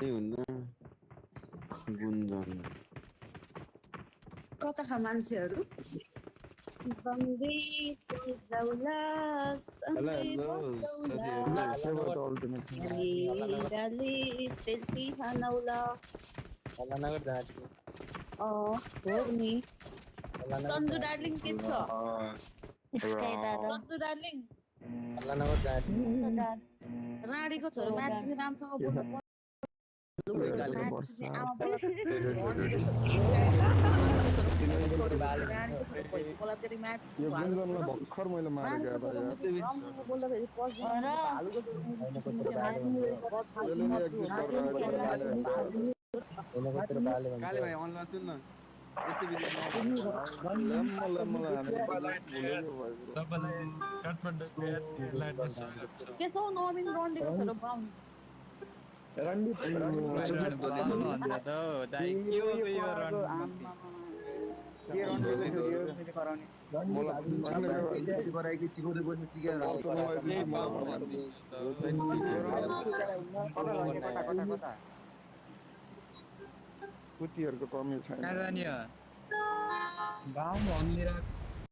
हुन्न गुन्जन कताका मान्छेहरू बङ्गी जाउला हेलो सँगै हेलो बसौला साथीहरू डाली सेल्फी खानौला अल्लाहनगर जाँच हो नि सन्जु डार्लिङ के छ स्काई दादा सन्जु डार्लिङ अल्लाहनगर जाँच राडीको छोरो मान्छेले राम्रोसँग बोल्नु मान्छेले आमा बोला भर्खर मैले मारेको बोल्दाखेरि काले भाइ अनलाइन सुन न यस्तो भिडियो के छ नवीन रन्डेको छोरो बाहुन कुतीहरूको कमी छैन गाउँ भन्दिरा